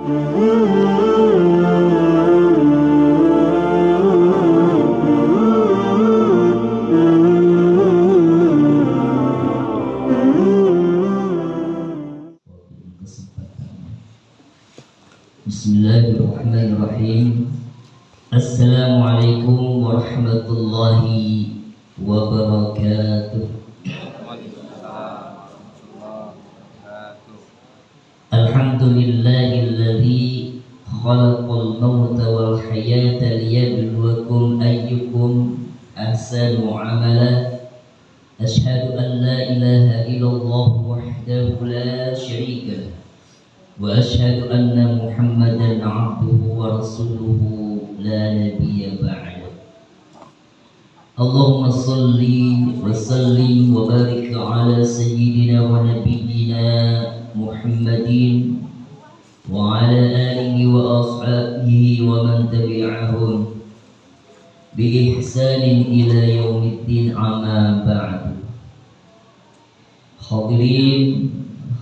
Bismillahirrahmanirrahim. Assalamualaikum warahmatullahi wabarakatuh. Alhamdulillahilladzi khalaqal mauta wal hayata liyabluwakum ayyukum ahsanu amala. Asyhadu an la ilaha illallah wahdahu la syarika lah wa asyhadu anna Muhammadan abduhu wa rasuluhu la nabiyya ba'da. Allahumma salli wa sallim wa barik ala sayyidina wa nabiyyina Muhammadin wa ala alihi wa ashabihi wa man tabi'ahum bi ihsanin ila yaumiddin, amma ba'du. Hadirin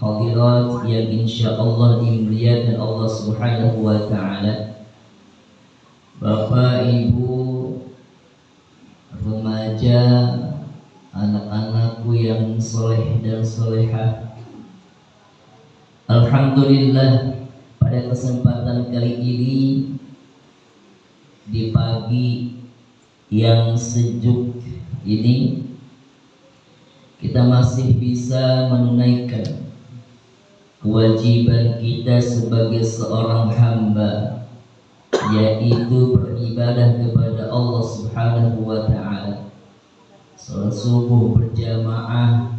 hadirat yang insyaallah dimuliakan Allah Subhanahu wa taala, Bapak, Ibu, remaja, anak-anakku yang soleh dan solehah. Alhamdulillah, pada kesempatan kali ini di pagi yang sejuk ini kita masih bisa menunaikan kewajiban kita sebagai seorang hamba, yaitu beribadah kepada Allah Subhanahu wa taala. Salat subuh berjamaah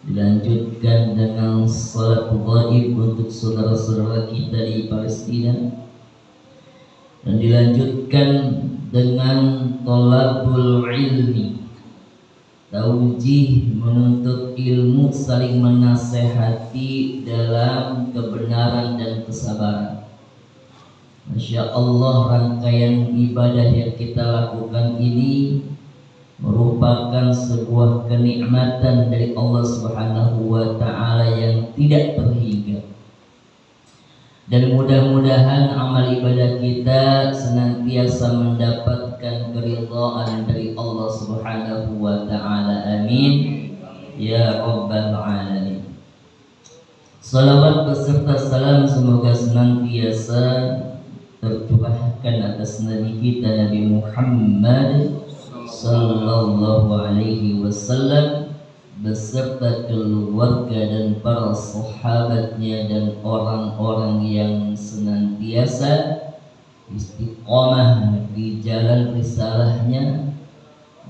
dilanjutkan dengan salat ghaib untuk saudara-saudara kita di Palestina, dan dilanjutkan dengan thalabul ilmi, taujih, menuntut ilmu, saling menasehati dalam kebenaran dan kesabaran. Masya Allah, rangkaian ibadah yang kita lakukan ini merupakan sebuah kenikmatan dari Allah Subhanahu wa taala yang tidak terhingga. Dan mudah-mudahan amal ibadah kita senantiasa mendapatkan keridhaan dari Allah Subhanahu wa taala. Amin ya rabbal alamin. Salawat beserta salam semoga senantiasa tercurahkan atas Nabi kita Nabi Muhammad sallallahu alaihi wasallam beserta keluarga dan para sahabatnya dan orang-orang yang senantiasa istiqomah di jalan risalahnya,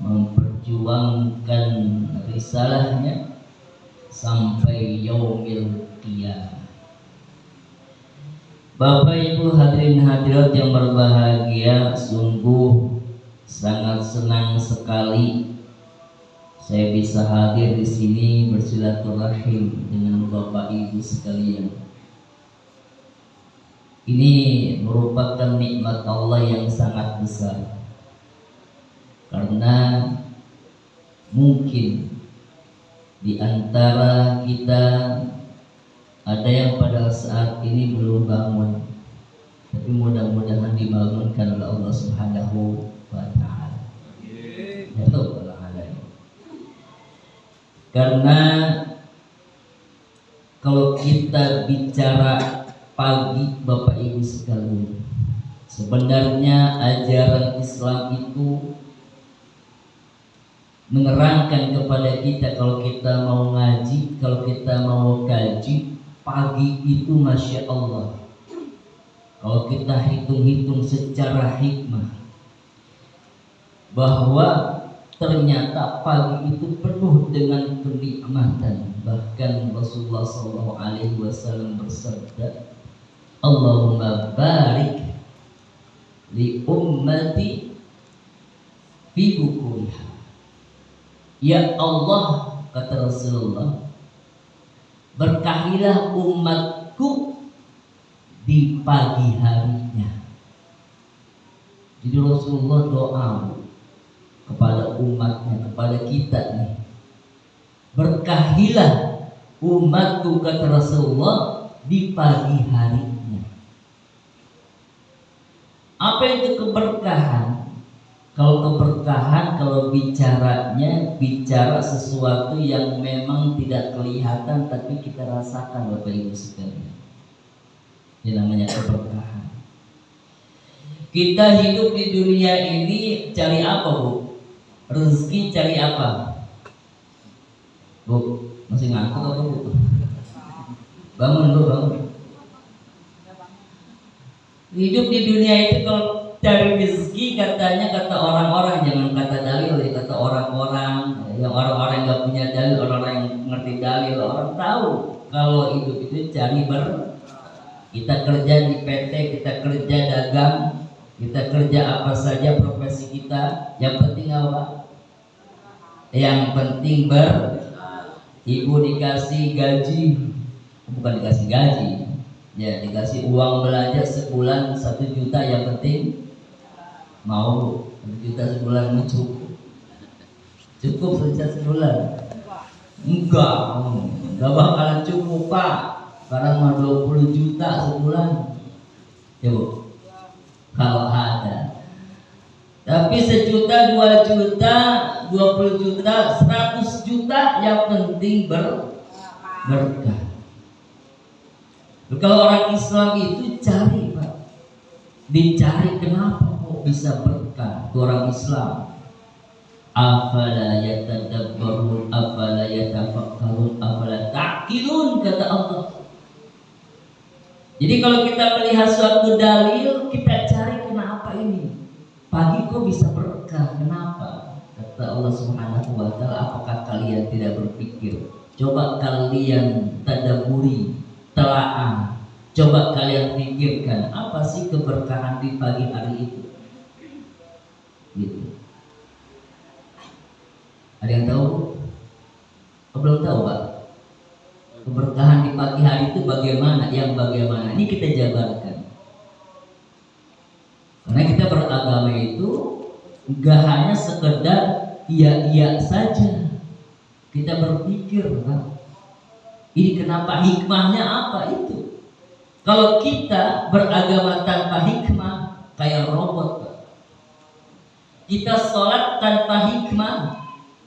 memperjuangkan risalahnya sampai yaumil qiyamah. Bapak, Ibu, hadirin hadirat yang berbahagia, sungguh sangat senang sekali saya bisa hadir di sini bersilaturahim dengan Bapak Ibu sekalian. Ini merupakan nikmat Allah yang sangat besar, karena mungkin di antara kita ada yang pada saat ini belum bangun, tapi mudah-mudahan dibangunkan oleh Allah Subhanahu wa taala. Karena kalau kita bicara pagi, Bapak Ibu sekalian, sebenarnya ajaran Islam itu menerangkan kepada kita kalau kita mau ngaji, kalau kita mau kaji, pagi itu Masya Allah, kalau kita hitung-hitung secara hikmah, bahwa ternyata pagi itu penuh dengan kenikmatan. Bahkan Rasulullah SAW bersabda, Allahumma barik li ummati fi bukuriha. Ya Allah, kata Rasulullah, berkahilah umatku di pagi harinya. Jadi Rasulullah doa kepada umatnya, kepada kita nih, berkahilah umatku, kata Rasulullah, di pagi harinya. itu keberkahan? Kalau keberkahan, kalau bicaranya bicara sesuatu yang memang tidak kelihatan tapi kita rasakan, Bapak Ibu sekalian. Ini namanya keberkahan. Kita hidup di dunia ini cari apa, Bu? Rezeki cari apa? Bu, masih ngantuk apa, Bu? Bangun, Bu, bangun. Hidup di dunia itu kalau cari rezeki, katanya, kata orang-orang, jangan kata dalil ya, kata orang-orang, yang orang-orang yang gak punya dalil, orang-orang yang ngerti dalil, orang tahu kalau hidup itu cari kita kerja di PT, kita kerja dagang, kita kerja apa saja profesi kita, yang penting apa? Yang penting ibu dikasih gaji, bukan dikasih gaji, ya dikasih uang belajar sebulan 1 juta, yang penting mau 1 juta sebulan cukup saja sebulan. Enggak bakalan cukup, Pak. Sekarang mah 20 juta sebulan, ya Bu, kalau ada. Tapi 1 juta, 2 juta, 20 juta, 100 juta, yang penting berkah. Kalau orang Islam itu cari, Pak, dicari kenapa kok bisa berkah. Itu orang Islam. Afala yatadabbarun, afala yatafakkarun, afala ta'qilun, kata Allah. Jadi kalau kita melihat suatu dalil, kita cari kenapa ini pagi kok bisa berkah, kenapa? Kata Allah Subhanahu wa ta'ala, apakah kalian tidak berpikir? Coba kalian tadabburi, telaah, coba kalian pikirkan apa sih keberkahan di pagi hari itu? Gitu. Ada yang tahu? Belum tahu, Pak? Keberkahan di pagi hari itu bagaimana? Yang bagaimana? Ini kita jabarkan. Karena kita beragama itu gak hanya sekedar iya-iya saja. Kita berpikir, kan? Ini kenapa, hikmahnya apa itu? Kalau kita beragama tanpa hikmah, kayak robot, Pak. Kita sholat tanpa hikmah,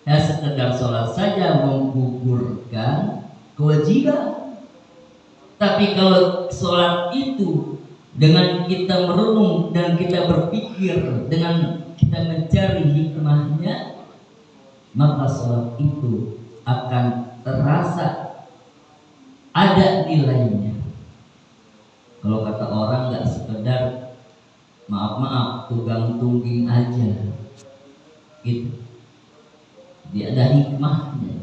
ya sekedar sholat saja, menggugurkan kewajiban. Tapi kalau sholat itu dengan kita merenung dan kita berpikir, dengan kita mencari hikmahnya, maka sholat itu akan terasa ada nilainya. Kalau kata orang, nggak sekedar maaf tukang tungging aja, gitu. Dia ada hikmahnya.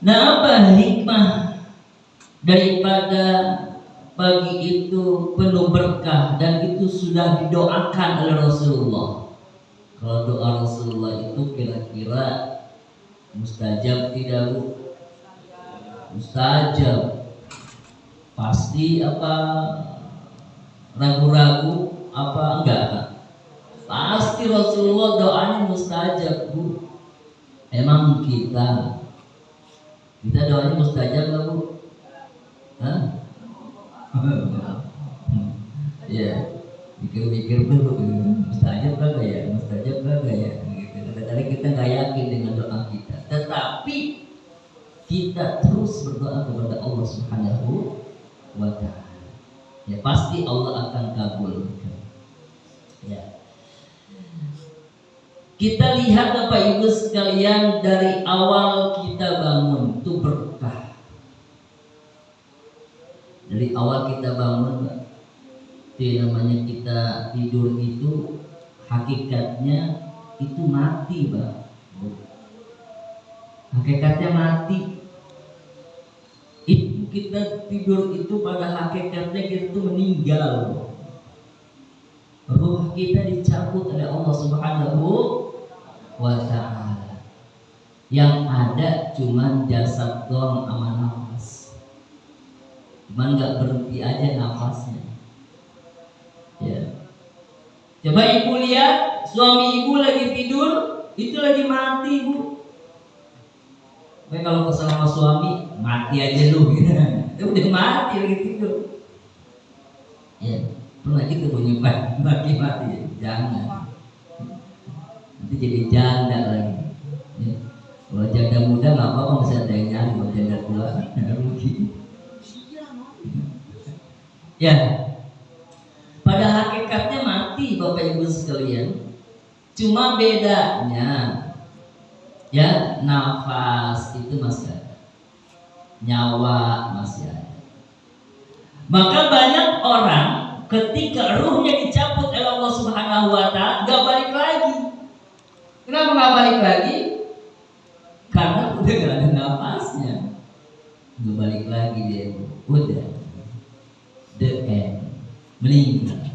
Nah, apa hikmah daripada pagi itu penuh berkah dan itu sudah didoakan oleh Rasulullah? Kalau doa Rasulullah itu kira-kira mustajab tidak, Bu? Mustajab. Pasti apa ragu-ragu apa enggak? Pasti Rasulullah doanya mustajab, Bu. Emang kita doanya mustajab nggak, Bu? Hah? Ya, pikir-pikir dulu, mustajab kagak ya? Mustajab kagak ya? Gitu. Kadang-kadang kita nggak yakin dengan doa kita, tetapi kita terus berdoa kepada Allah Subhanahu wa ta'ala. Ya pasti Allah akan kabulkan. Ya. Kita lihat Bapak Ibu sekalian, dari awal kita bangun itu berkah. Dari awal kita bangun, itu namanya kita tidur itu hakikatnya itu mati, Pak. Hakikatnya mati. Itu kita tidur itu pada hakikatnya kita itu meninggal. Ruh kita dicabut oleh Allah Subhanahu wa ta'ala. Yang ada cuman jasad doang sama nafas. Cuman gak berhenti aja nafasnya. Ya. Coba ibu lihat, suami ibu lagi tidur, itu lagi mati, Bu. Tapi kalau kesal sama suami, mati aja lu gitu. Itu udah mati lagi tidur. Ya. Pernah gitu bunyi mati-mati, jangan. Nanti jadi janda lagi. Ya. Kalau janda muda nggak apa-apa, masih ada yang nyari. Kalau janda tua rugi. Ya, pada hakikatnya mati Bapak Ibu sekalian. Cuma bedanya, ya nafas itu masih ada, nyawa masih ada. Maka banyak orang ketika ruhnya dicabut oleh Allah Subhanahu wa Ta'ala gak balik lagi. Kenapa gak balik lagi? Karena udah gak ada nafasnya. Gak balik lagi dia, udah the end, meninggal.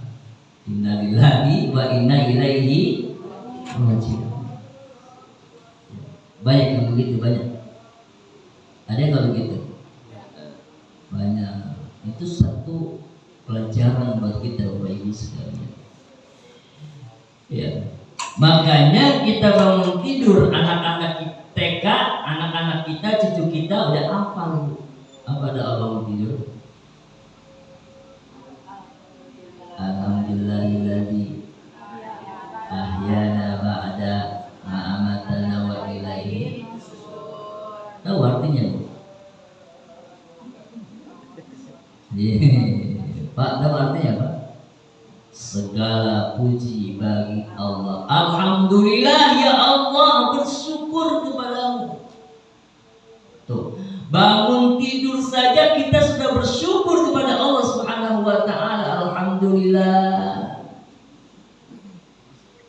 Inna lillahi wa inna ilaihi raji'un. Banyak yang begitu, banyak. Ada yang gak begitu? Banyak. Itu satu pelajaran buat kita Bapak Ibu sekalian. Ya. Makanya kita bangun tidur, anak-anak TK, anak-anak kita, cucu kita udah hafal. Apa doa bangun tidur? Alhamdulillahilladzi ahyana ba'da ma amatana wa ilaihi. Tahu artinya? Pak, tahu artinya apa? Segala puji bagi Allah. Alhamdulillah ya Allah, bersyukur kepadamu. Tuh, bangun tidur saja kita sudah bersyukur kepada Allah Subhanahu wa Ta'ala. Alhamdulillah.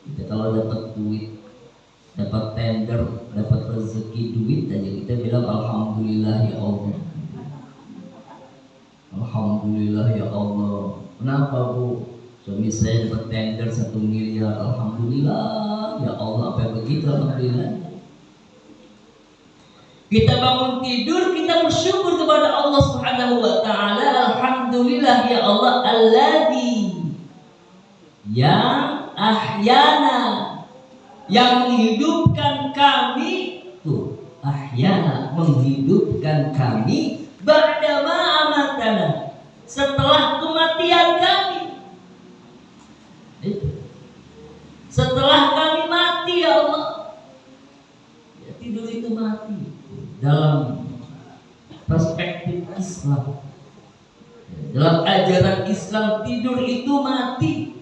Kita kalau dapat duit, dapat tender, dapat rezeki duit aja kita bilang alhamdulillah ya Allah. Alhamdulillah ya Allah. Kenapa Bu? Suami saya dapat tender 1 miliar. Alhamdulillah ya Allah. Apa begitu? Alhamdulillah. Kita bangun tidur, kita bersyukur kepada Allah Subhanahu wa Ta'ala. Alhamdulillah ya Allah alladzi yang ahyana, yang menghidupkan kami. Tuh, ahyana, menghidupkan kami ba'da ma amatana, setelah kematian kami. Setelah kami mati ya Allah. Ya, tidur itu mati. Dalam perspektif Islam, dalam ajaran Islam, tidur itu mati.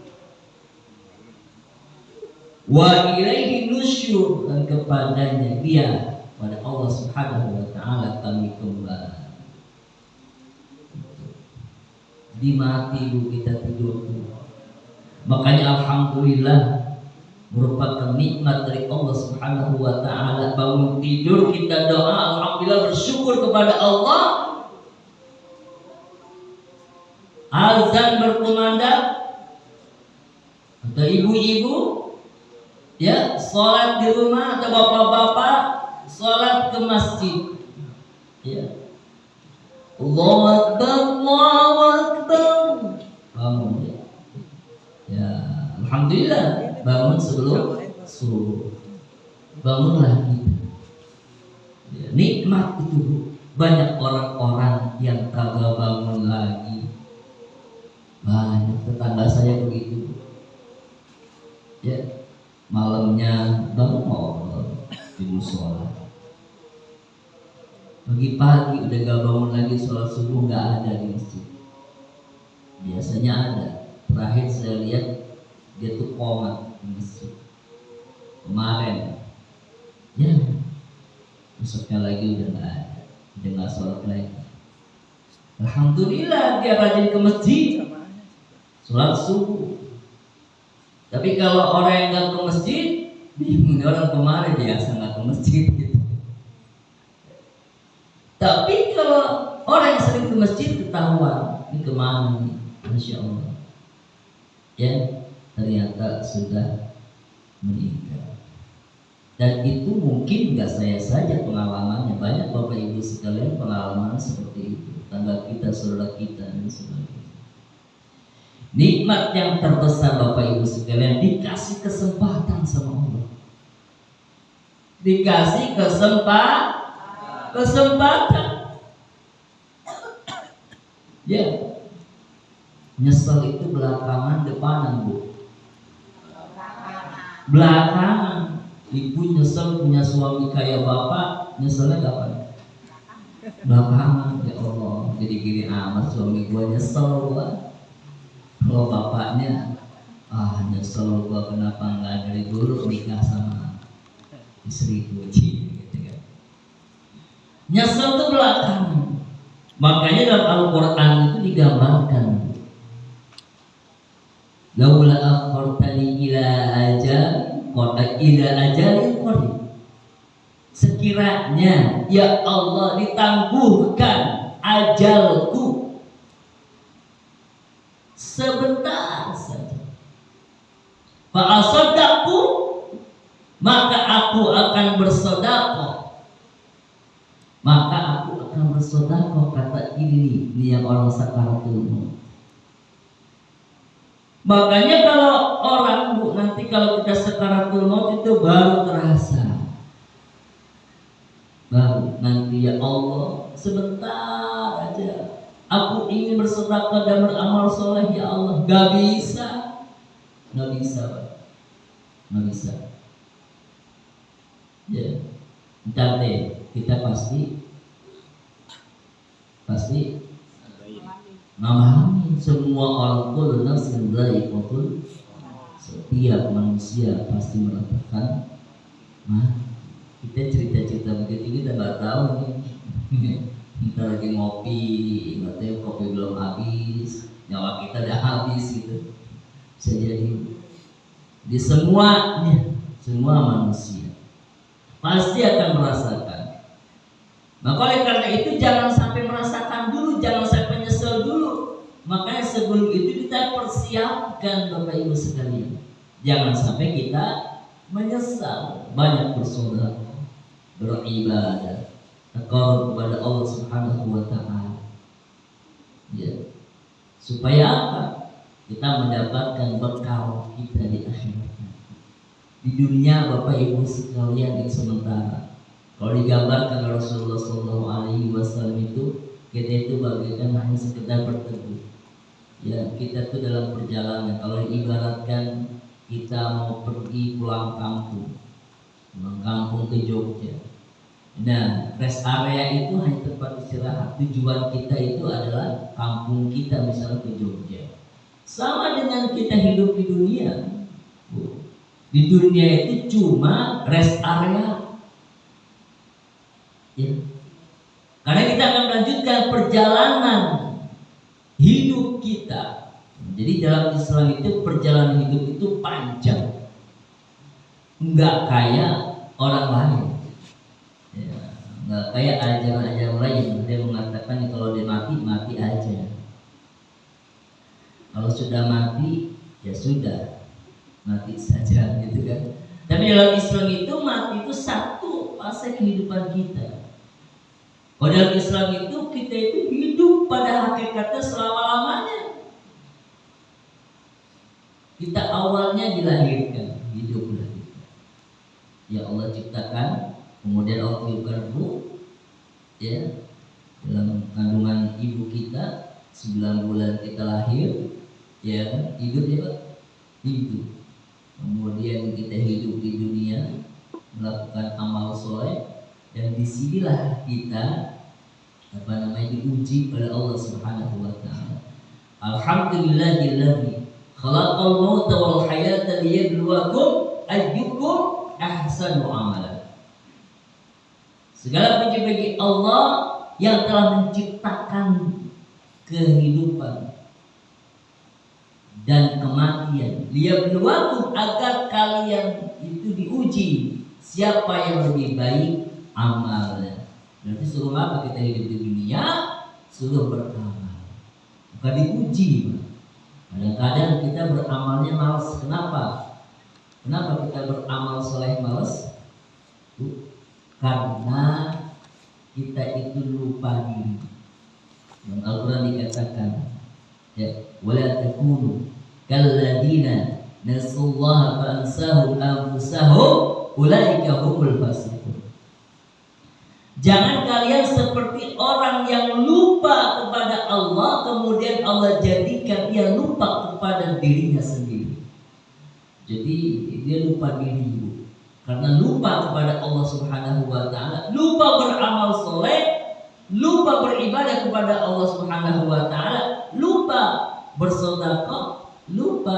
Wa ilaihi nusyur, dan kepadanya dia, pada Allah Subhanahu wa Ta'ala kami kembali. Di mati Bu kita tidur tuh. Makanya alhamdulillah merupakan nikmat dari Allah Subhanahu wa Ta'ala. Bangun tidur kita doa alhamdulillah, bersyukur kepada Allah. Azan berkumandang, atau ibu-ibu ya sholat di rumah, atau bapak-bapak sholat ke masjid ya. Allahu Akbar, Allahu Akbar. Bangun ya. Ya, alhamdulillah bangun sebelum subuh. Bangunlah kita. Ya, nikmat itu. Banyak orang-orang yang kagak bangun lagi. Banyak tetangga saya begitu. Ya, malamnya bangun mau di musola. Pagi-pagi udah gak bangun lagi, sholat subuh gak ada di masjid. Biasanya ada. Terakhir saya lihat dia tuh koma di masjid kemarin. Ya, besoknya lagi udah gak ada, udah gak sholat lagi. Alhamdulillah dia rajin ke masjid, sholat subuh. Tapi kalau orang yang gak ke masjid, bingung, orang kemarin biasa gak ke masjid gitu. Tapi kalau orang yang sering ke masjid ketahuan, ini kemana nih? Masya Allah. Ya, ternyata sudah meninggal. Dan itu mungkin gak saya saja pengalamannya, banyak Bapak Ibu sekalian pengalaman seperti itu, tangga kita, saudara kita dan sebagainya. Nikmat yang terbesar Bapak Ibu sekalian, dikasih kesempatan sama Allah. Dikasih kesempatan. Ya. Nyesel itu belakangan depanan, Bu. Belakangan. Ibu nyesel punya suami kayak bapak, nyeselnya kapan? Belakangan. Ya Allah, gini-gini amat suami gua, nyesel gua. Kalau bapaknya, nyesel gua kenapa nggak dari dulu nikah sama istri gua, gitu kan. Nyesel itu belakangan. Makanya dalam Al-Quran itu digambarkan, laula akhartani ila ajalin qarib. Sekiranya ya Allah ditangguhkan ajalku sebentar saja, fa asaddaqu, maka aku akan bersedekah. Maka aku akan bersedekah, kata ini yang orang sakaratul maut. Makanya kalau orang, Bu, nanti kalau kita sakaratul maut itu baru terasa. Baru nanti ya Allah, sebentar aja aku ingin bersedekah dan beramal soleh ya Allah. Gak bisa, Pak. Gak bisa. Ya, ntar deh kita pasti memahami semua orang kullu nafsin dha'iqatul, setiap manusia pasti merasakan kita cerita-cerita begitu kita nggak tahu nih. Kita lagi ngopi, katanya kopi belum habis, nyawa kita udah habis gitu. Bisa jadi di semua manusia pasti akan merasakan. Maka oleh karena itu jangan sampai merasakan dulu, jangan sampai nyesel dulu. Makanya sebelum itu kita persiapkan, Bapak Ibu sekalian. Jangan sampai kita menyesal. Banyak bersedekah, beribadah, takarrub kepada Allah Subhanahu wa taala. Ya. Supaya apa? Kita mendapatkan bekal kita di akhirat. Di dunia Bapak Ibu sekalian yang sementara. Kalau digambarkan Rasulullah SAW itu, kita itu bagaikan hanya sekedar berteduh. Ya, kita itu dalam perjalanan. Kalau ibaratkan kita mau pergi pulang kampung ke Jogja. Nah, rest area itu hanya tempat istirahat. Tujuan kita itu adalah kampung kita, misalnya ke Jogja. Sama dengan kita hidup di dunia. Di dunia itu cuma rest area. Ya. Karena kita akan melanjutkan perjalanan hidup kita. Jadi dalam Islam itu perjalanan hidup itu panjang, enggak kayak orang lain. Ya, enggak kayak ajaran-ajaran lain. Dia mengatakan kalau dia mati aja. Kalau sudah mati ya sudah, mati saja gitu kan. Tapi dalam Islam itu mati itu satu fase kehidupan kita. Kalau dalam Islam itu kita itu hidup pada hakikatnya selama-lamanya. Kita awalnya dilahirkan, hiduplah kita. Ya Allah ciptakan, kemudian Allah tiupkan ruh, ya, dalam kandungan ibu kita 9 bulan kita lahir, ya kan, hidup ya Pak, hidup. Kemudian kita hidup di dunia, melakukan amal soleh. Dan disinilah kita diuji oleh Allah Subhanahu wa taala. Alhamdulillahilladzi khalaqal mauta wal hayata liyabluwakum ayyukum ahsanu amala. Segala puji bagi Allah yang telah menciptakan kehidupan dan kematian. Liyabluwakum, agar kalian itu diuji siapa yang lebih baik amalnya. Berarti suruh apa kita hidup di dunia? Suruh beramal, bukan diuji. Kadang-kadang kita beramalnya malas. Kenapa kita beramal soleh malas? Karena kita itu lupa diri. Dalam Al-Quran dikatakan, ya, wala takunu kalladzina nasullaha fa ansahum anfusahum ulaika humul fasiqun. Jangan kalian seperti orang yang lupa kepada Allah, kemudian Allah jadikan ia lupa kepada dirinya sendiri. Jadi dia lupa diri, Bu. Karena lupa kepada Allah Subhanahu wa taala, lupa beramal soleh, lupa beribadah kepada Allah Subhanahu wa taala, lupa bersedekah, lupa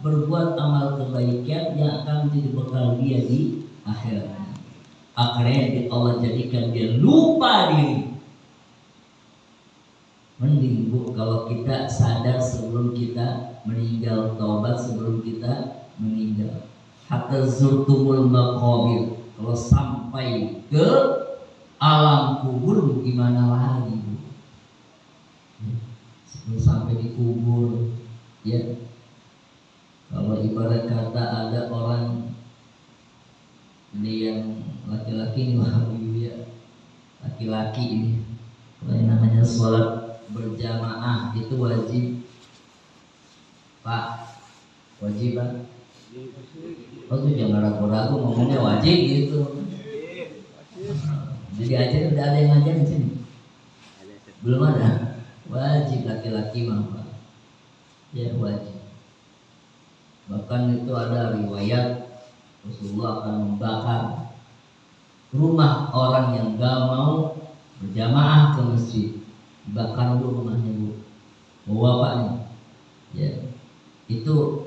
berbuat amal kebaikan yang akan menjadi bekal dia di akhirat. Akhirnya Allah jadikan dia lupa diri. Mending, Bu, kalau kita sadar sebelum kita meninggal, taubat sebelum kita meninggal. Hatta zurtumul maqabir, kalau sampai ke alam kubur gimana lagi, Bu? Sebelum sampai di kubur, ya. Kalau ibarat kata ada orang ini yang laki-laki ini, ya, laki-laki ini, kalau yang namanya sholat berjamaah itu wajib, Pak, wajib, Pak. Oh tuh jangan ragu-ragu ngomongnya wajib gitu. Jadi aja udah ada yang ngajar di sini? Belum ada. Wajib laki-laki mah, Pak. Ya wajib. Bahkan itu ada riwayat Rasulullah akan membakar rumah orang yang gak mau berjamaah ke masjid. Dibakar dulu rumahnya, Bu. Bawa Pak nih. Ya. Itu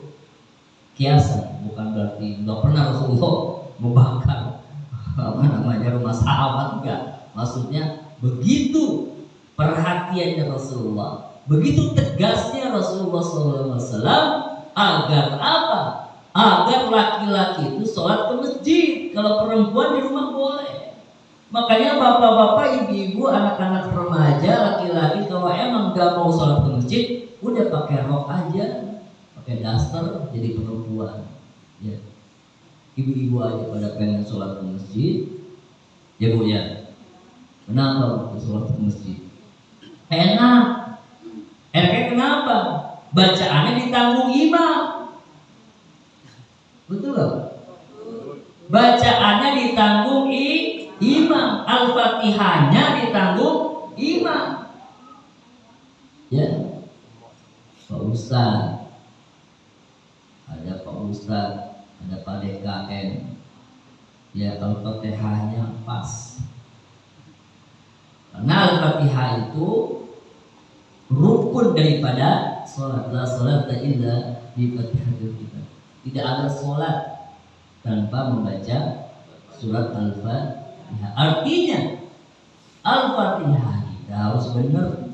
kiasan, bukan berarti nggak pernah Rasulullah membakar apa namanya rumah sahabat, enggak. Maksudnya begitu perhatiannya Rasulullah, begitu tegasnya Rasulullah SAW agar apa? Agar laki-laki itu sholat ke masjid, kalau perempuan di rumah boleh. Makanya bapak-bapak, ibu-ibu, anak-anak remaja, laki-laki kalau emang nggak mau sholat ke masjid, udah pakai rok aja, pakai daster, jadi perempuan. Ya. Ibu-ibu aja pada pengen sholat ke masjid, ya Bu ya. Kenapa Bu sholat ke masjid? Enak. Kenapa? Bacaannya ditanggung imam. Betul gak? Bacaannya ditanggung imam, Al-Fatihahnya ditanggung imam. Ya, Pak Ustaz, ada Pak Ustaz, ada Pak DKM. Ya, Al-Fatihahnya pas. Karena Al-Fatihah itu rukun daripada sholat. La sholat illa bi Fatihatil Kitab. Tidak ada sholat tanpa membaca surat Al-Fatihah. Artinya Al-Fatihah kita harus benar,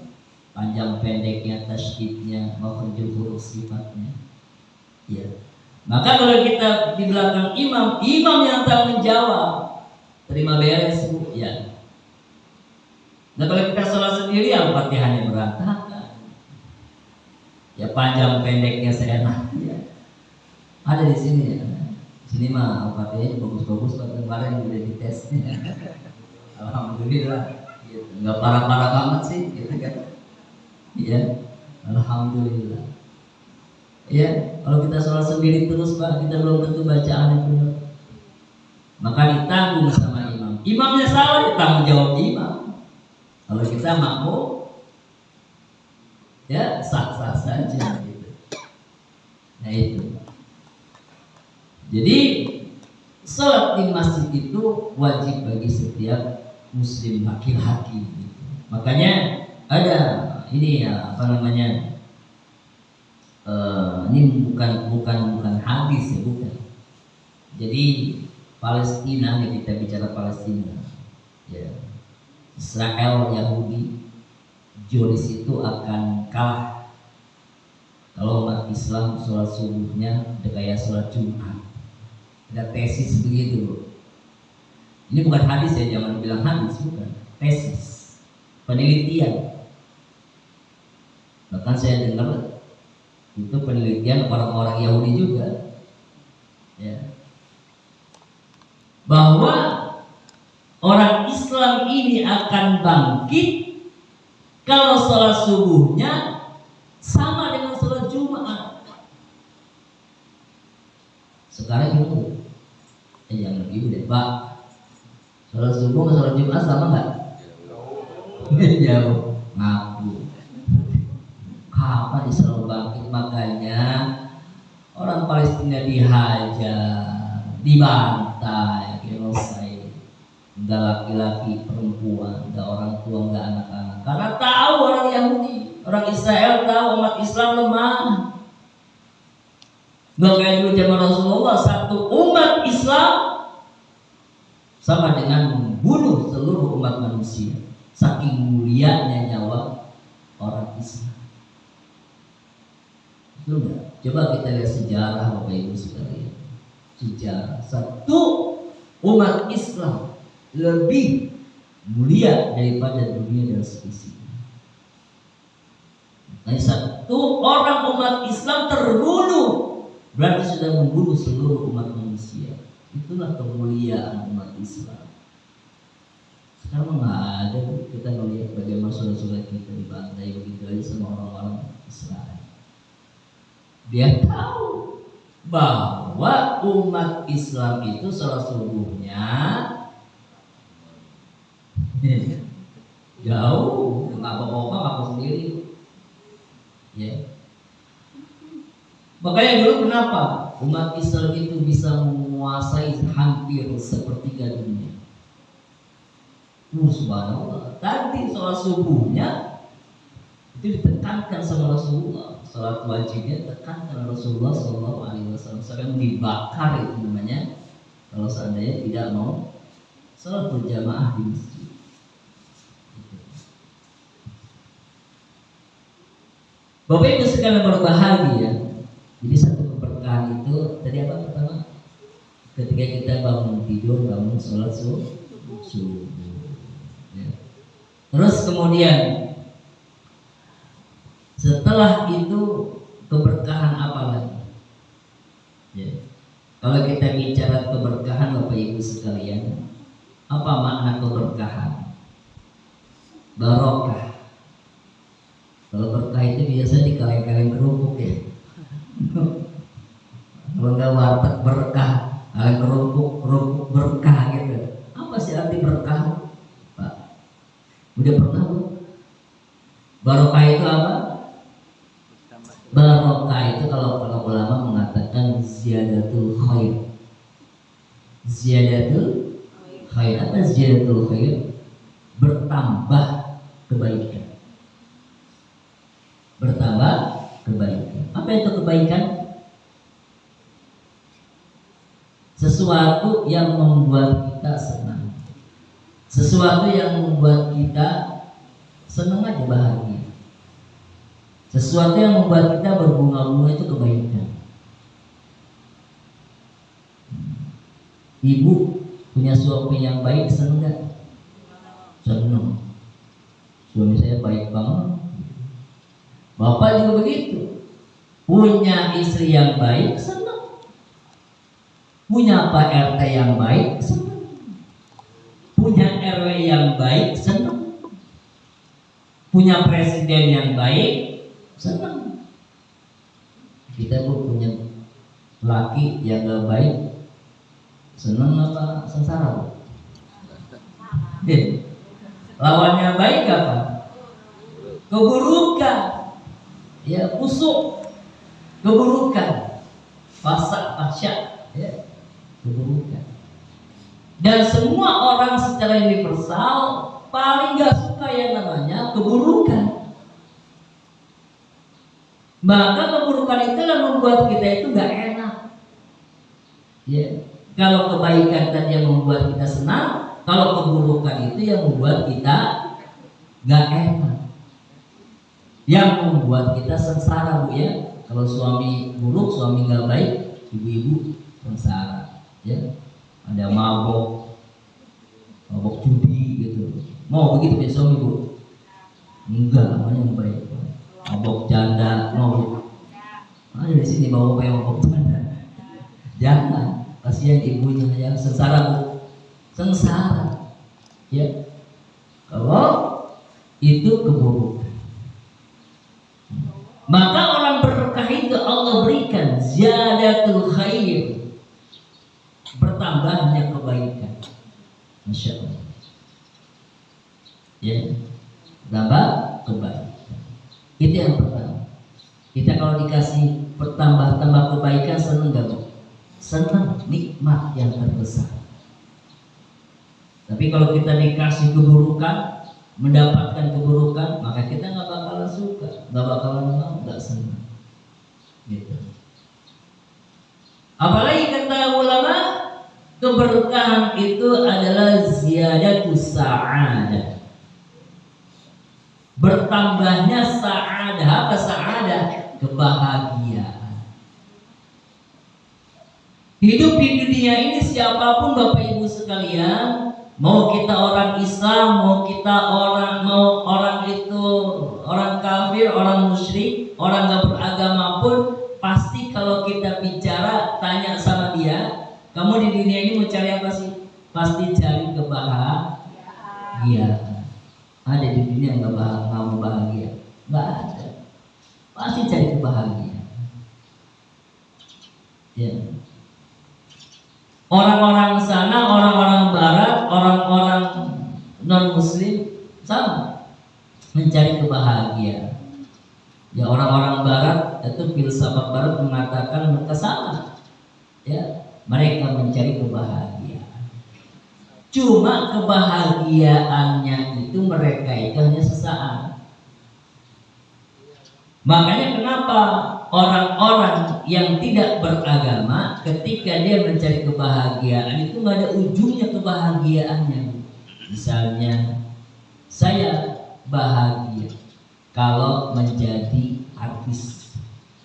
panjang pendeknya, tasydidnya, maupun huruf sifatnya. Ya. Maka kalau kita di belakang imam yang tanggung jawab, terima beres, Bu. Ya. Nah kalau kita sholat sendiri, Al-Fatihahnya berantakan. Ya panjang pendeknya seenaknya. Ada di sini ya. Sini mah Al-Fatihahnya bagus-bagus, kemarin udah dites. Alhamdulillah. Gitu. Nggak parah-parah banget sih, gitu kan? Iya. Alhamdulillah. Ya, kalau kita sholat sendiri terus, Pak, kita belum tentu bacaannya benar. Maka ditanggung sama imam. Imamnya salah, ditanggung jawab imam. Kalau kita makmum, ya sah-sah saja. Gitu. Nah itu. Jadi sholat di masjid itu wajib bagi setiap muslim laki-laki. Gitu. Makanya ada ini ya apa namanya? Ini bukan hadis ya, bukan. Jadi Palestina, nih kita bicara Palestina, ya Israel, Yahudi, Zionis itu akan kalah kalau umat Islam sholat subuhnya udah kayak sholat Jumat. Ada tesis begitu. Ini bukan hadis ya, jangan bilang hadis, bukan. Tesis, penelitian. Bahkan saya dengar itu penelitian orang-orang Yahudi juga, ya, bahwa orang Islam ini akan bangkit kalau sholat subuhnya sama dengan sholat Jumat. Sekarang itu, jangan begitu deh Pak. Sholat subuh sama sholat Jumat sama nggak? Jauh. Ngaku. Kapan Israel bangkit? Makanya orang Palestina dihajar, dibantai, selesai. Enggak laki-laki, perempuan, enggak orang tua, enggak anak-anak. Karena tahu orang Yahudi, orang Israel tahu umat Islam lemah. Enggak kayak dulu zaman Rasulullah, satu umat Islam sama dengan membunuh seluruh umat manusia. Saking mulianya nyawa orang Islam. Betul nggak? Coba kita lihat sejarah Bapak Ibu sekalian. Sejarah satu umat Islam lebih mulia daripada dunia dan seisinya. Nah, satu orang umat Islam terbunuh berarti sudah membunuh seluruh umat manusia. Itulah kemuliaan umat Islam. Sekarang nggak ada, kita melihat bagaimana saudara-saudara kita dibantai begitu aja sama orang-orang Israel. Dia tahu bahwa umat Islam itu sholat subuhnya jauh, nggak apa-apa, ngaku sendiri, ya. Makanya dulu kenapa umat Islam itu bisa menguasai hampir sepertiga dunia. Subhanallah. Tadi sholat subuhnya itu ditekankan sama Rasulullah. Sholat wajibnya tekankan Rasulullah SAW. Sekarang dibakar itu namanya. Kalau seandainya tidak mau sholat berjamaah di masjid. Bapak Ibu sekalian berbahagia. Jadi satu keberkahan itu tadi apa pertama? Ketika kita bangun tidur, bangun sholat subuh. Ya. Terus kemudian setelah itu keberkahan apa lagi? Ya. Kalau kita bicara keberkahan Bapak Ibu sekalian, apa makna keberkahan? Barokah. Kalau berkah itu biasanya di kaleng-kaleng kerupuk ya. Kalau nggak warteg berkah, kaleng kerupuk berkah gitu. Apa sih arti berkah, Pak? Udah pernah Bu? Barokah itu apa? Barokah itu kalau ulama mengatakan ziyadatul khair. Ziyadatul khair. Apa ziyadatul khair? Bertambah kebaikan. Bertambah kebaikan. Apa itu kebaikan? Sesuatu yang membuat kita senang. Sesuatu yang membuat kita senang aja, bahagia. Sesuatu yang membuat kita berbunga-bunga itu kebaikan. Ibu punya suami yang baik, senang gak? Senang. Suami saya baik banget. Bapak juga begitu. Punya istri yang baik, senang. Punya Pak RT yang baik, senang. Punya RW yang baik, senang. Punya presiden yang baik, senang. Kita punya laki yang gak baik, senang apa sengsara? Lawannya baik apa? Keburukan. Ya, busuk, keburukan, pasya, ya, keburukan. Dan semua orang secara universal paling gak suka yang namanya keburukan. Maka keburukan itu yang membuat kita itu gak enak. Ya, kalau kebaikan tadi yang membuat kita senang, kalau keburukan itu yang membuat kita gak enak. Yang membuat kita sengsara Bu ya. Kalau suami buruk, suami nggak baik, ibu-ibu sengsara ya. Ada mabok judi gitu. Mau begitu ya suami Bu? Enggak, namanya yang baik. Mabok janda, mau. Ada di sini bawa kayak mabok janda. Jangan, kasihan ibunya yang sengsara Bu. Sengsara ya. Kalau itu keburukan. Maka orang berkah itu Allah berikan ziyadatul khair, bertambahnya kebaikan. Masya Allah. Ya, tambah kebaikan. Itu yang pertama. Kita kalau dikasih tambah kebaikan senang gak Bu? Senang, nikmat yang terbesar. Tapi kalau kita dikasih keburukan, mendapatkan keburukan, maka kita nggak bakalan suka, nggak bakalan mau, nggak senang. Gitu. Apalagi kata ulama, keberkahan itu adalah ziyadatus sa'adah. Bertambahnya sa'adah. Apa sa'adah? Kebahagiaan. Hidup di dunia ini siapapun Bapak Ibu sekalian, mau kita orang Islam, mau orang itu orang kafir, orang musyrik, orang gak beragama pun, pasti kalau kita bicara tanya sama dia, kamu di dunia ini mau cari apa sih? Pasti cari kebahagiaan. Ada di dunia yang gak mau bahagia? Gak ada. Pasti cari kebahagiaan. Ya. Orang-orang sana, orang-orang barat, orang-orang non-muslim sama mencari kebahagiaan. Ya, orang-orang barat itu filsafat barat mengatakan mereka sama. Ya, mereka mencari kebahagiaan. Cuma kebahagiaannya itu mereka itu hanya sesaat. Makanya kenapa orang-orang yang tidak beragama ketika dia mencari kebahagiaan itu nggak ada ujungnya kebahagiaannya. Misalnya saya bahagia kalau menjadi artis.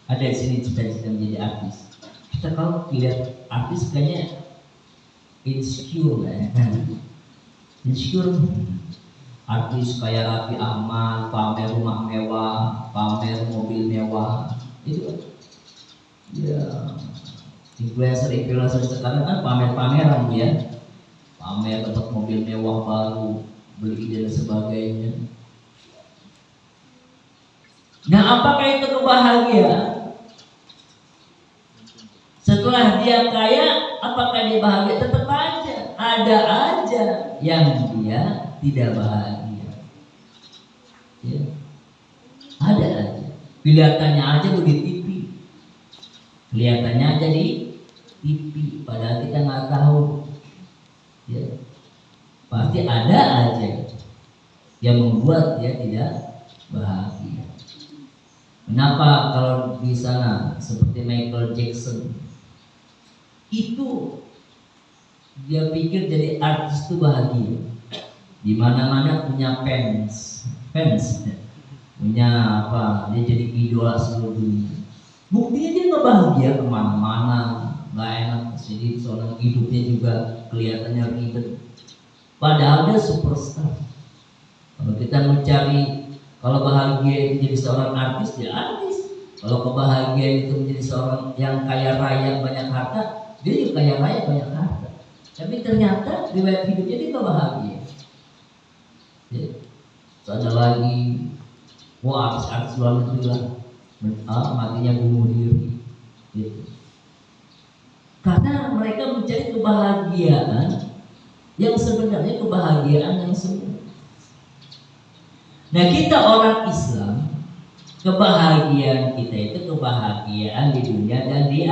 Ada di sini cita-cita menjadi artis. Kita kalau lihat artis kayaknya insecure ya. Insecure. Artis kayak Raffi Ahmad, pamer rumah mewah, pamer mobil mewah, itu kan ya influencer sekarang kan pamer-pameran ya, pamer dapat mobil mewah baru, beli dan sebagainya. Nah, apakah itu kebahagiaan? Setelah dia kaya, apakah dia bahagia? Tetap aja, ada aja yang dia tidak bahagia. Ya. Ada aja. Kelihatannya aja di TV. Kelihatannya aja di TV, padahal kita nggak tahu. Ya. Pasti ada aja yang membuat dia tidak bahagia. Kenapa kalau di sana seperti Michael Jackson itu dia pikir jadi artis itu bahagia. Di mana-mana punya fans, punya apa? Dia jadi idola seluruh dunia. Buktinya dia nggak bahagia kemana-mana, nggak enak. Jadi seorang hidupnya juga kelihatannya ribet. Padahal dia superstar. Kalau kita mencari, kalau bahagia itu jadi seorang artis, ya artis. Kalau kebahagiaan itu menjadi seorang yang kaya raya banyak harta, dia juga kaya raya banyak harta. Tapi ternyata riwayat hidupnya dia nggak bahagia. Ya. So, ada lagi, wah artis luar negeri lah, matinya bunuh diri, gitu. Karena mereka mencari kebahagiaan yang sebenarnya kebahagiaan yang semu. Nah, kita orang Islam, kebahagiaan kita itu kebahagiaan di dunia dan di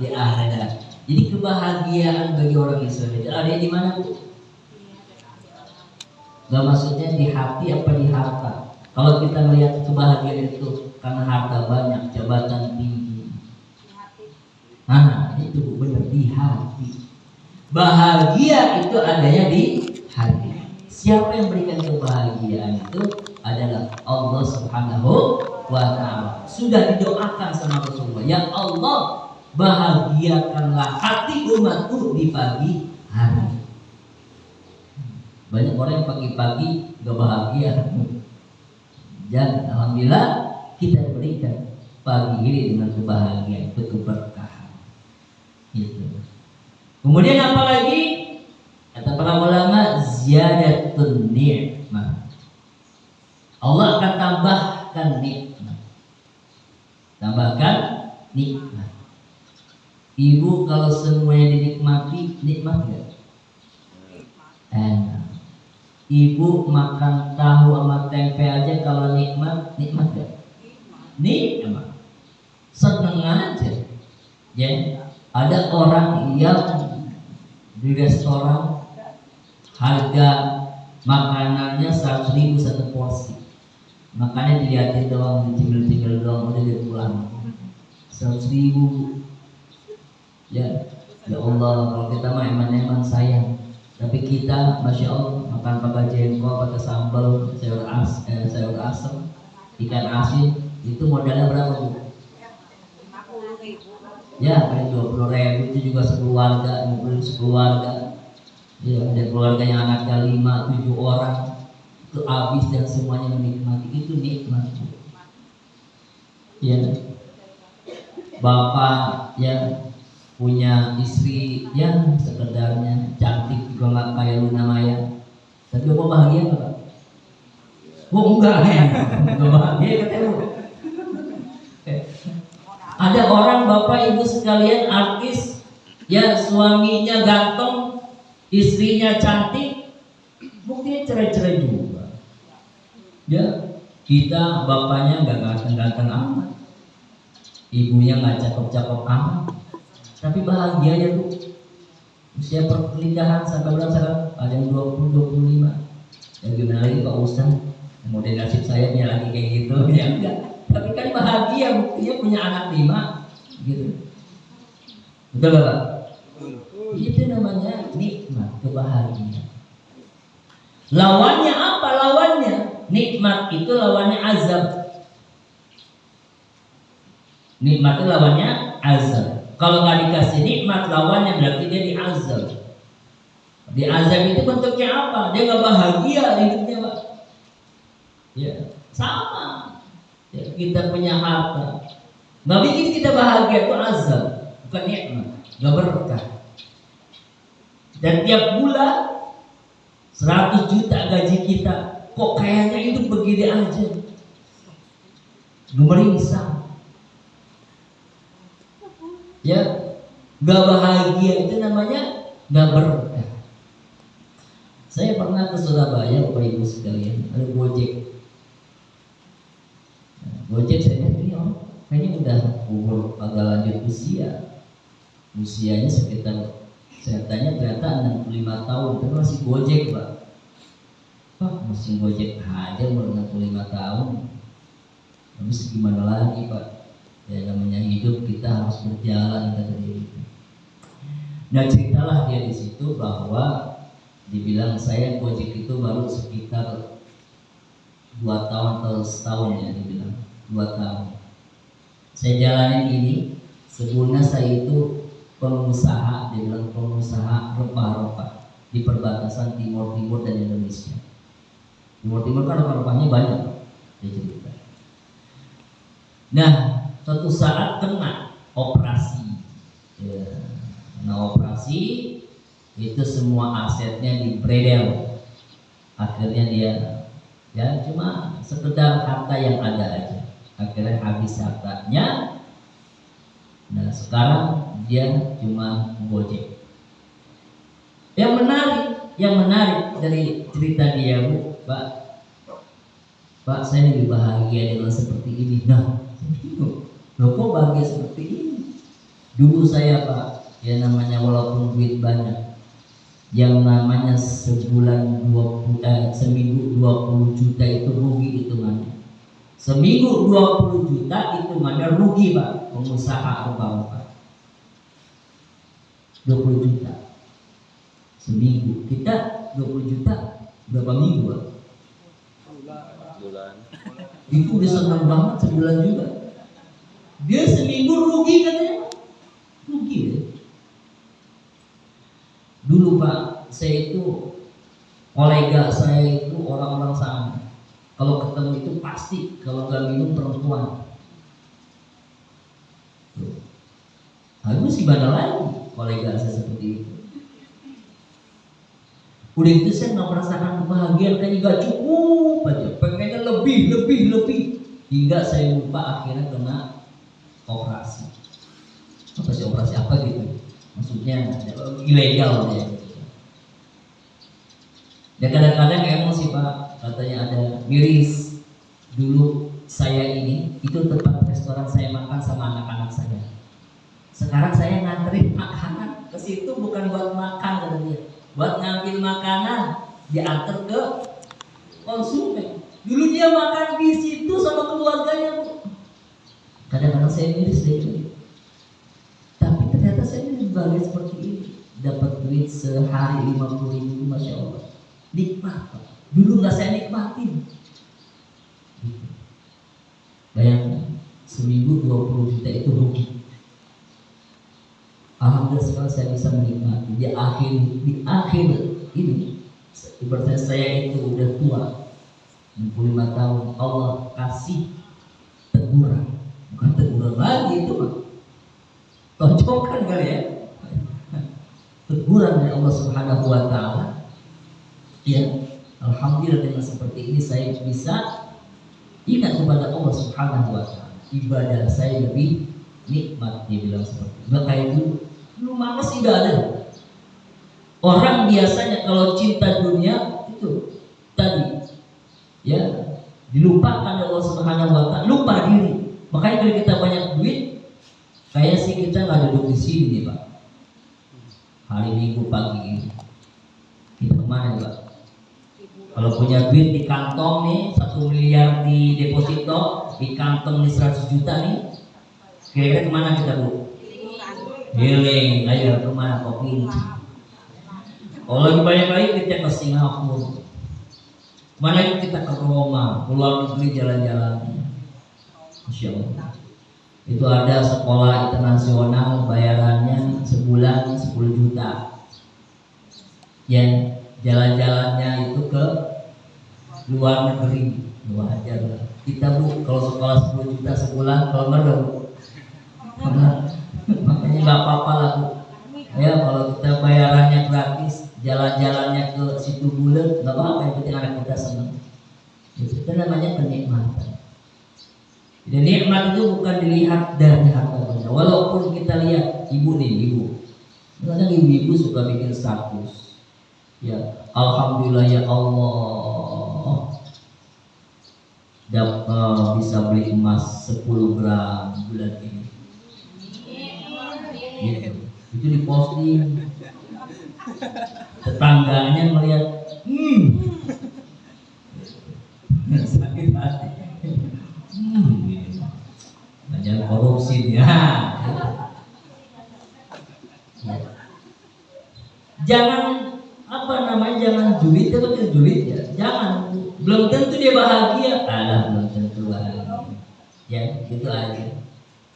akhirat. Jadi kebahagiaan bagi orang Islam itu ada di mana, Bu? Gak maksudnya di hati apa di harta. Kalau kita melihat kebahagiaan itu karena harta banyak, jabatan tinggi, nah itu benar di hati. Bahagia itu adanya di hati. Siapa yang berikan kebahagiaan itu adalah Allah Subhanahu wa Ta'ala. Sudah didoakan sama Rasulullah, ya Allah, bahagiakanlah hati umatku di pagi hari. Banyak orang yang pagi-pagi gak bahagia. Dan alhamdulillah kita berikan pagi ini dengan kebahagiaan, itu keberkahan. Gitu. Kemudian apa lagi? Kata para ulama, ziyadatun ni'mah. Allah akan tambahkan nikmat. Tambahkan nikmat. Ibu kalau semuanya dinikmati, nikmat gak? Ibu makan tahu sama tempe aja kalau nikmat gak? Nikmat. Seneng aja. Ya, ada orang yang di restoran harga makanannya 100.000 satu porsi. Makanya dilihatin doang, dicicil-cicil doang, udah dia pulang. 100.000. Ya, ya Allah, kalau kita mah eman-eman sayang. Tapi kita, masya Allah, makan pakai jengkol, pakai sambal, sayur asem, ikan asin, itu modalnya berapa Bu? Ya, paling 20.000 itu juga sekeluarga, mungkin sekeluarga. Ya, ada keluarga yang anaknya 5-7 orang, itu habis dan semuanya menikmati, itu nikmat. Ya, bapak yang punya istri yang sekedarnya cantik juga nggak kayak Luna Maya, tapi bapak bahagia nggak Pak? Oh enggak ya, nggak bahagia katanya. Ada orang bapak ibu sekalian artis, ya suaminya ganteng, istrinya cantik, buktinya cerai-cerai juga. Ya, kita bapaknya nggak ganteng-ganteng amat, ibunya nggak cakep-cakep amat, tapi bahagia ya Bu. Usia pernikahan sampai berapa sekarang? Ada yang 20-25. Ya gimana lagi Pak Ustaz? Kemudian nasib saya punya lagi kayak gitu ya enggak. Tapi kan bahagia, buktinya punya anak 5 gitu. Betul gak Pak? Itu namanya nikmat, kebahagiaan. Lawannya apa? Lawannya nikmat itu lawannya azab. Nikmat itu lawannya azab. Kalau nggak dikasih nikmat, lawannya berarti dia diazab. Diazab itu bentuknya apa? Dia nggak bahagia hidupnya Pak. Ya sama. Ya, kita punya harta, nggak bikin kita bahagia, itu azab, bukan nikmat, nggak berkah. Dan tiap bulan 100 juta gaji kita, kok kayaknya hidup begini aja, gemerisang. Ya, nggak bahagia itu namanya nggak berkah. Saya pernah ke Surabaya, Bapak Ibu sekalian, ada Gojek. Gojek saya lihat ini orang kayaknya udah umur agak lanjut usianya sekitar, saya tanya ternyata 65 tahun, tapi masih Gojek Pak. Pak masih Gojek aja umur 65 tahun. Habis gimana lagi Pak? Ya namanya hidup, kita harus berjalan kata dia. Nah ceritalah dia di situ bahwa dibilang saya Gojek itu baru sekitar 2 tahun atau setahun ya, dibilang 2 tahun. Saya jalanin ini, sebelumnya saya itu pengusaha, dia bilang pengusaha rempah-rempah di perbatasan Timur dan Indonesia. Timur kan rempah-rempahnya banyak, dia cerita. Nah, suatu saat kena operasi. Ya, kena operasi, itu semua asetnya dibredel. Akhirnya dia ya cuma sekedar harta yang ada aja, akhirnya habis hartanya. Nah sekarang dia cuma Gojek. Yang menarik dari cerita dia Bu, Pak saya lebih bahagia dengan seperti ini. Nah loh kok bahagia seperti ini? Dulu saya Pak, ya namanya walaupun duit banyak, yang namanya seminggu 20 juta itu rugi hitungannya. Seminggu 20 juta hitungannya rugi Pak, pengusaha rempah-rempah. 20 juta seminggu, kita 20 juta berapa minggu Pak? Bulan. Itu udah senang banget, sebulan juga. Dia seminggu rugi katanya, rugi ya. Dulu Pak, saya itu, kolega saya itu orang-orang sana, kalau ketemu itu pasti kalau nggak minum perempuan. Harus gimana lagi kolega saya seperti itu. Udah itu saya nggak merasakan kebahagiaan, kayaknya nggak cukup aja, pengennya lebih, hingga saya lupa akhirnya kena operasi. Apa sih operasi apa gitu? Maksudnya ilegal ya. Ya kadang-kadang emosi Pak, katanya ada miris. Dulu saya ini itu tempat restoran saya makan sama anak-anak saya. Sekarang saya nganterin makanan ke situ bukan buat makan kata dia, buat ngambil makanan diantar ke konsumen. Dulu dia makan di situ sama keluarganya Bu. Kadang-kadang saya miris deh. Tapi ternyata saya dibayar seperti ini, dapat duit sehari 50.000, masya Allah, nikmat Pak. Dulu nggak saya nikmatin. Bayangkan seminggu 20 juta itu rugi. Alhamdulillah sekarang saya bisa menikmati di akhir ini. Ibaratnya saya itu udah tua 65 tahun, Allah kasih teguran, bukan teguran lagi itu Pak, tonjokan kali ya, teguran dari Allah Subhanahu wa Ta'ala. Ya, alhamdulillah dengan seperti ini saya bisa ingat kepada Allah Subhanahu wa Ta'ala. Ibadah saya lebih nikmat, dia bilang seperti itu. Nggak kayak dulu malas tidak ada. Orang biasanya kalau cinta dunia itu tadi ya dilupakan Allah Subhanahu wa Ta'ala, lupa diri. Makanya kalau kita banyak duit, kayak sih kita nggak duduk di sini nih Pak. Hari Minggu pagi ini kita kemana Pak? Kalau punya duit di kantong nih 1 miliar di deposito, di kantong nih 100 juta nih, kira-kira kemana kita Bu? Healing, ayo kemana kopi? Kalau lagi banyak lagi kita ke Singapura, mana lagi kita ke Roma, keluar negeri jalan-jalan. Masya Allah. Itu ada sekolah internasional bayarannya sebulan 10 juta. Ya, jalan-jalannya itu ke luar negeri. Luar aja kita Bu, kalau sekolah 10 juta sebulan, kalau enggak Bu, makanya nggak apa-apa lah Bu. Ya kalau kita bayarannya gratis, jalan-jalannya ke situ bulat, nggak apa-apa, yang penting anak kita senang. Itu namanya kenikmatan. Dan nikmat itu bukan dilihat dari harta benda. Walaupun kita lihat ibu, kadang ibu-ibu suka bikin status. Ya, alhamdulillah ya Allah, bisa beli emas 10 gram bulan ini. Gitu. Itu diposting. Tetangganya melihat, sakit hati. Jangan korupsi dia. Jangan jangan duit ya. Jangan. Belum tentu dia bahagia. Belum tentu bahagia. Ya, gitu aja.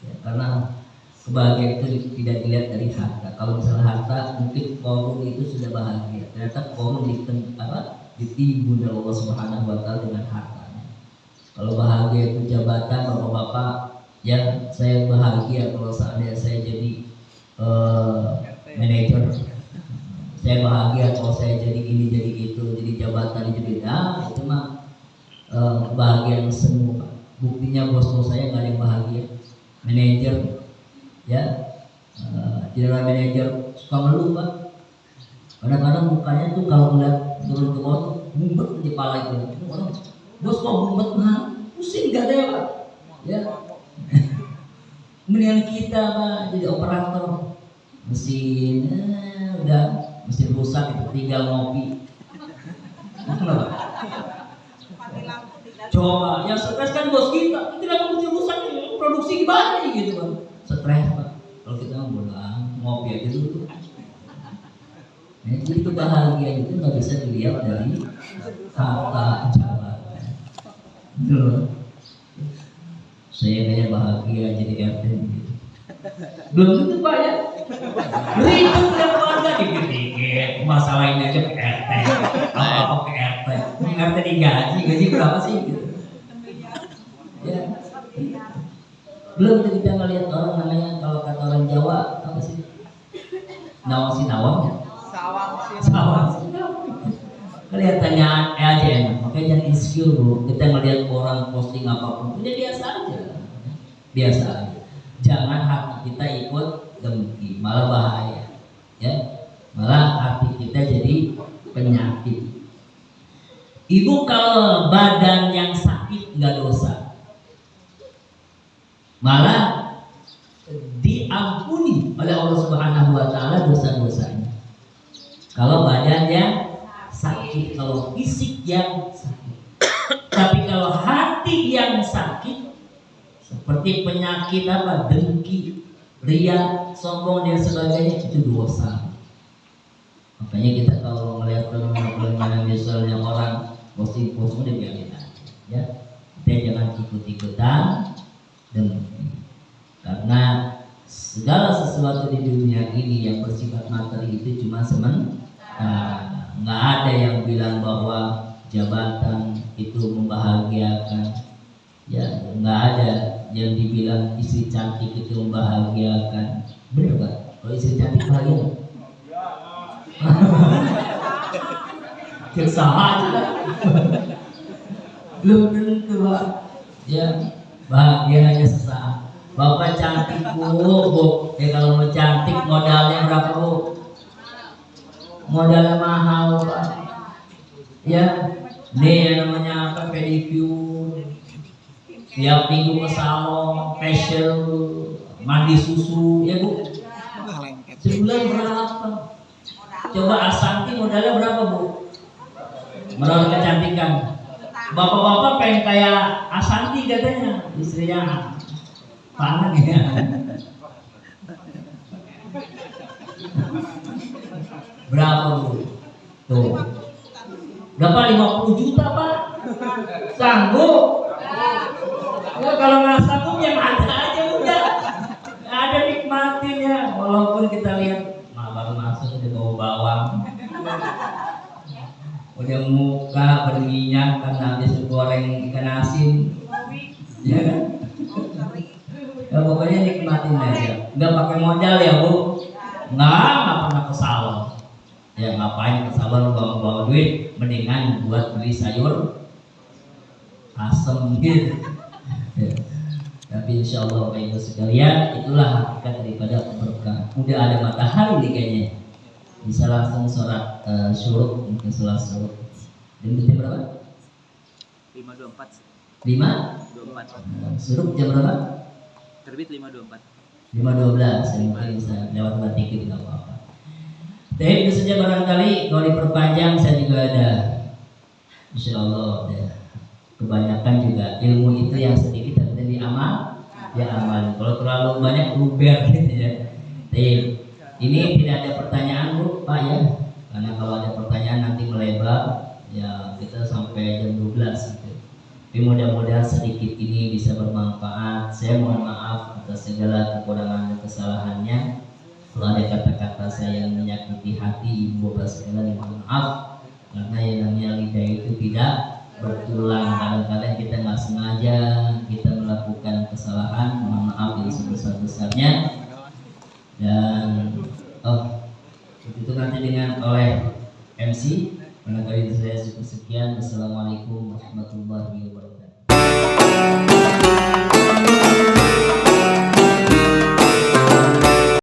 Ya, karena kebahagiaan itu tidak dilihat dari harta. Kalau misalnya harta, mungkin korun itu sudah bahagia. Ternyata korun ditimbun oleh Allah Subhanahu wa Ta'ala dengan hartanya. Kalau bahagia itu jabatan, bapak-bapak, ya saya bahagia kalau seandainya saya jadi manajer. Saya bahagia kalau saya jadi ini, jadi itu, jadi jabatan, jadi itu mah kebahagiaan semua. Buktinya bos-bos saya nggak ada yang bahagia. Manajer, ya, general manager suka meluh Pak. Kadang-kadang mukanya tuh kalau ngeliat turun ke bawah tuh mumet di kepala itu. Orang, bos kok mumet mah, pusing gak ada ya Pak. Ya, mendingan kita Pak jadi operator mesin, udah mesin rusak itu tinggal ngopi. Coba, yang stres kan bos kita, kenapa mesin rusak produksi gimana gitu Pak? Stres Pak. Kalau kita ngopi aja dulu. Jadi kebahagiaan itu nggak bisa dilihat dari harta jabatan. Dulu saya kayak bahagia jadi RT gitu. Belum tentu Pak ya. Ribut dengan keluarga dikit-dikit, masalahin aja ke RT. Apa ke RT? RT gaji berapa sih gitu. Ya. Belum tentu kita ngelihat orang namanya, kalau kata orang Jawa apa sih? Nawang si nawang ya? Sawang sih. Kelihatannya aja enak. Makanya jangan insecure bro. Kita ngelihat orang posting apapun, udah biasa aja. Biasa aja. Jangan hati kita ikut dengki, malah bahaya. Ya, malah hati kita jadi penyakit. Ibu kalau badan yang sakit nggak dosa, malah diampuni oleh Allah Subhanahu wa taala dosa-dosanya. Kalau badannya sakit, kalau fisik yang sakit. Tapi kalau hati yang sakit, seperti penyakit apa, dengki, ria, sombong dan sebagainya, itu dosa. Makanya kita kalau melihat film-film misalnya orang posting udah biarin aja, ya. Kita jangan ikut-ikutan dengki. Karena segala sesuatu di dunia ini yang bersifat materi itu cuma sementara. Nggak ada yang bilang bahwa jabatan itu membahagiakan. Ya, nggak ada yang dibilang istri cantik itu membahagiakan. Benar nggak? Kalau istri cantik bahagia? Kesah aja. Belum tentu, Pak. Ya, bahagia hanya sesaat. Bapak cantik bu. Ya kalau mau cantik modalnya berapa bu? Modalnya mahal Pak. Ya, nih yang namanya apa, pedicure, tiap minggu ke salon, facial, mandi susu, ya bu. Sebulan berapa? Coba Asanti modalnya berapa bu? Modal kecantikan. Bapak-bapak pengen kayak Asanti katanya, istrinya panas ya. Berapa bu? Tuh. Berapa? 50 juta Pak? Sanggup? Ya kalau nggak sanggup yang ada aja udah. Ada nikmatin ya. Walaupun kita lihat baru masuk udah bau bawang, udah muka berminyak karena habis goreng ikan asin, ya kan? Ya pokoknya nikmatin aja. Nggak pakai modal ya bu? Nggak pernah ke salon. Ya ngapain ke salon bawa duit, mendingan buat beli sayur asem gitu. Ya. Tapi insya Allah Bapak Ibu sekalian, itulah hakikat daripada berkah. Udah ada matahari nih kayaknya, bisa langsung sholat syuruk, mungkin sholat syuruk. Dan jam berapa? 5.24. 5.24. Syuruk jam berapa? Terbit 5.24. 5.12. Mungkin bisa lewat dikit nggak apa-apa. Tapi itu saja barangkali. Kalau diperpanjang saya juga ada. Insya Allah ya. Kebanyakan juga ilmu itu yang sedikit tapi diamal, ya amal. Kalau terlalu banyak luber gitu ya. Jadi ini tidak ada pertanyaan bu, Pak ya. Karena kalau ada pertanyaan nanti melebar, ya kita sampai jam 12 gitu. Tapi mudah-mudahan sedikit ini bisa bermanfaat. Saya mohon maaf atas segala kekurangan dan kesalahannya. Kalau ada kata-kata saya yang menyakiti hati ibu bapak sekalian, mohon maaf. Karena yang namanya lidah itu tidak bertulang, kadang-kadang kita nggak sengaja kita melakukan kesalahan, mohon maaf yang sebesar-besarnya. Dan itu nanti dengan oleh MC. Barangkali saya cukup sekian. Wassalamualaikum warahmatullahi wabarakatuh.